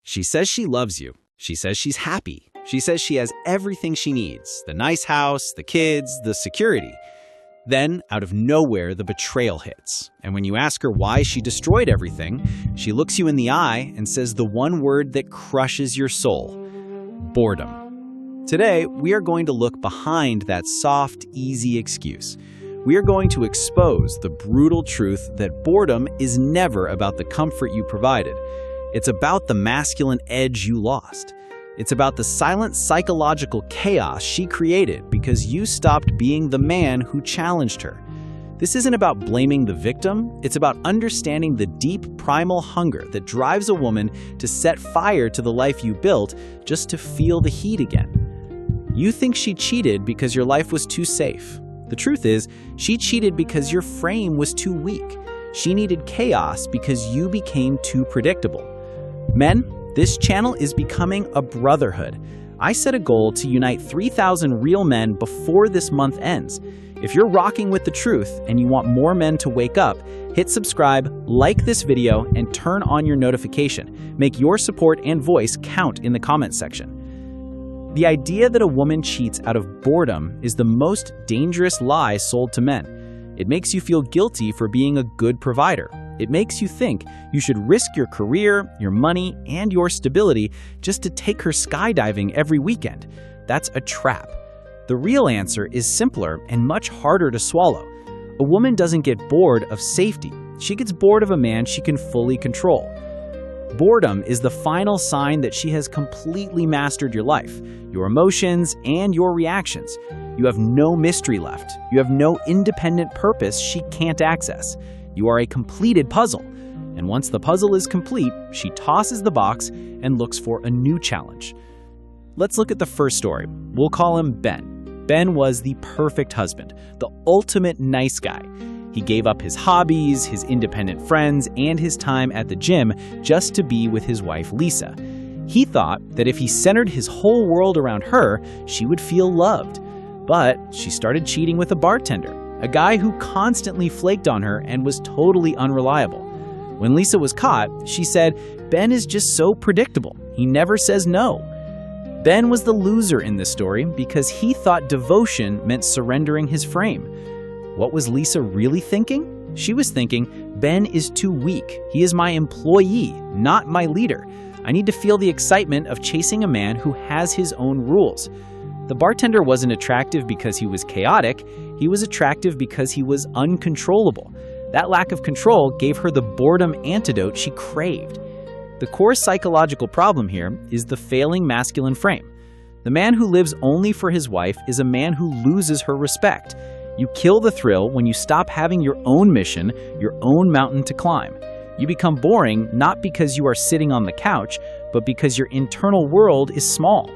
She says she loves you. She says she's happy. She says she has everything she needs, the nice house, the kids, the security. Then, out of nowhere, the betrayal hits. And when you ask her why she destroyed everything, she looks you in the eye and says the one word that crushes your soul: boredom. Today, we are going to look behind that soft, easy excuse. We are going to expose the brutal truth that boredom is never about the comfort you provided. It's about the masculine edge you lost. It's about the silent psychological chaos she created because you stopped being the man who challenged her. This isn't about blaming the victim, it's about understanding the deep primal hunger that drives a woman to set fire to the life you built just to feel the heat again. You think she cheated because your life was too safe. The truth is, she cheated because your frame was too weak. She needed chaos because you became too predictable. Men, this channel is becoming a brotherhood. I set a goal to unite 3,000 real men before this month ends. If you're rocking with the truth and you want more men to wake up, hit subscribe, like this video, and turn on your notification. Make your support and voice count in the comments section. The idea that a woman cheats out of boredom is the most dangerous lie sold to men. It makes you feel guilty for being a good provider. It makes you think you should risk your career, your money, and your stability just to take her skydiving every weekend. That's a trap. The real answer is simpler and much harder to swallow. A woman doesn't get bored of safety. She gets bored of a man she can fully control. Boredom is the final sign that she has completely mastered your life, your emotions, and your reactions. You have no mystery left. You have no independent purpose she can't access. You are a completed puzzle. And once the puzzle is complete, she tosses the box and looks for a new challenge. Let's look at the first story. We'll call him Ben. Ben was the perfect husband, the ultimate nice guy. He gave up his hobbies, his independent friends, and his time at the gym just to be with his wife, Lisa. He thought that if he centered his whole world around her, she would feel loved. But she started cheating with a bartender, a guy who constantly flaked on her and was totally unreliable. When Lisa was caught, she said, "Ben is just so predictable. He never says no." Ben was the loser in this story because he thought devotion meant surrendering his frame. What was Lisa really thinking? She was thinking, Ben is too weak. He is my employee, not my leader. I need to feel the excitement of chasing a man who has his own rules. The bartender wasn't attractive because he was chaotic. He was attractive because he was uncontrollable. That lack of control gave her the boredom antidote she craved. The core psychological problem here is the failing masculine frame. The man who lives only for his wife is a man who loses her respect. You kill the thrill when you stop having your own mission, your own mountain to climb. You become boring not because you are sitting on the couch, but because your internal world is small.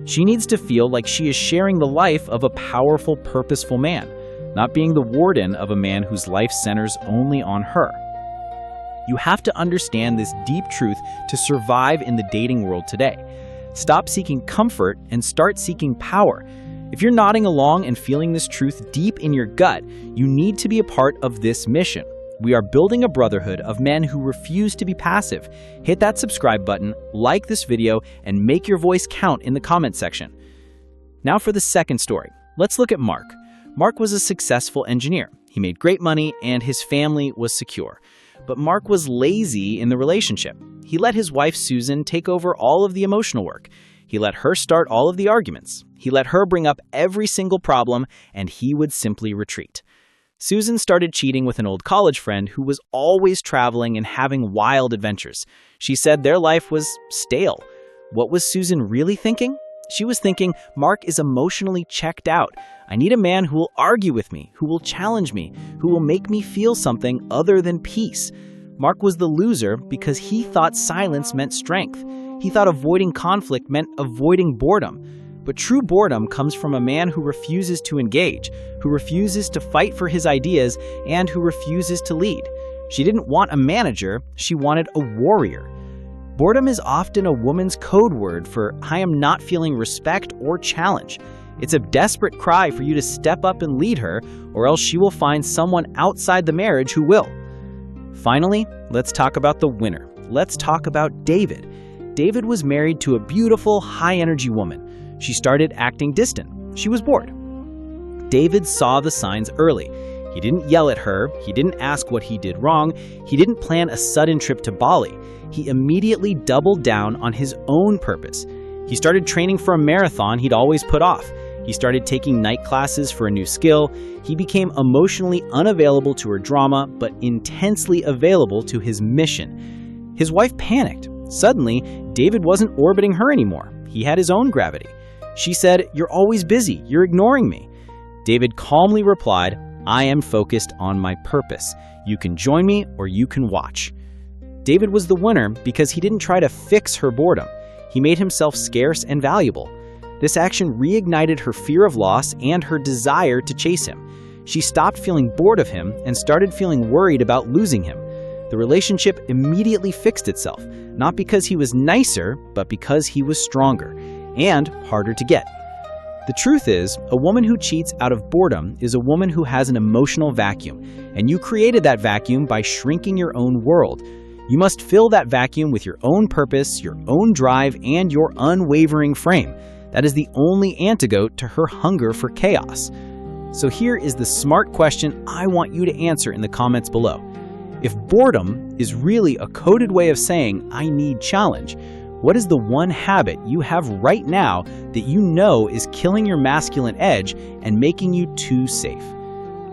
She needs to feel like she is sharing the life of a powerful, purposeful man, not being the warden of a man whose life centers only on her. You have to understand this deep truth to survive in the dating world today. Stop seeking comfort and start seeking power. If you're nodding along and feeling this truth deep in your gut, you need to be a part of this mission. We are building a brotherhood of men who refuse to be passive. Hit that subscribe button, like this video, and make your voice count in the comments section. Now for the second story. Let's look at Mark. Mark was a successful engineer. He made great money and his family was secure. But Mark was lazy in the relationship. He let his wife Susan take over all of the emotional work. He let her start all of the arguments. He let her bring up every single problem, and he would simply retreat. Susan started cheating with an old college friend who was always traveling and having wild adventures. She said their life was stale. What was Susan really thinking? She was thinking, Mark is emotionally checked out. I need a man who will argue with me, who will challenge me, who will make me feel something other than peace. Mark was the loser because he thought silence meant strength. He thought avoiding conflict meant avoiding boredom. But true boredom comes from a man who refuses to engage, who refuses to fight for his ideas, and who refuses to lead. She didn't want a manager, she wanted a warrior. Boredom is often a woman's code word for I am not feeling respect or challenge. It's a desperate cry for you to step up and lead her, or else she will find someone outside the marriage who will. Finally, let's talk about the winner. Let's talk about David. David was married to a beautiful, high-energy woman. She started acting distant. She was bored. David saw the signs early. He didn't yell at her. He didn't ask what he did wrong. He didn't plan a sudden trip to Bali. He immediately doubled down on his own purpose. He started training for a marathon he'd always put off. He started taking night classes for a new skill. He became emotionally unavailable to her drama, but intensely available to his mission. His wife panicked. Suddenly, David wasn't orbiting her anymore. He had his own gravity. She said, "You're always busy. You're ignoring me." David calmly replied, "I am focused on my purpose. You can join me or you can watch." David was the winner because he didn't try to fix her boredom. He made himself scarce and valuable. This action reignited her fear of loss and her desire to chase him. She stopped feeling bored of him and started feeling worried about losing him. The relationship immediately fixed itself, not because he was nicer, but because he was stronger and harder to get. The truth is, a woman who cheats out of boredom is a woman who has an emotional vacuum, and you created that vacuum by shrinking your own world. You must fill that vacuum with your own purpose, your own drive, and your unwavering frame. That is the only antidote to her hunger for chaos. So here is the smart question I want you to answer in the comments below. If boredom is really a coded way of saying, "I need challenge," what is the one habit you have right now that you know is killing your masculine edge and making you too safe?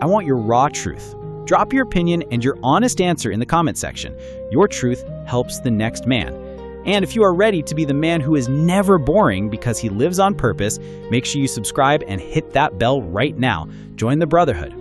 I want your raw truth. Drop your opinion and your honest answer in the comment section. Your truth helps the next man. And if you are ready to be the man who is never boring because he lives on purpose, make sure you subscribe and hit that bell right now. Join the brotherhood.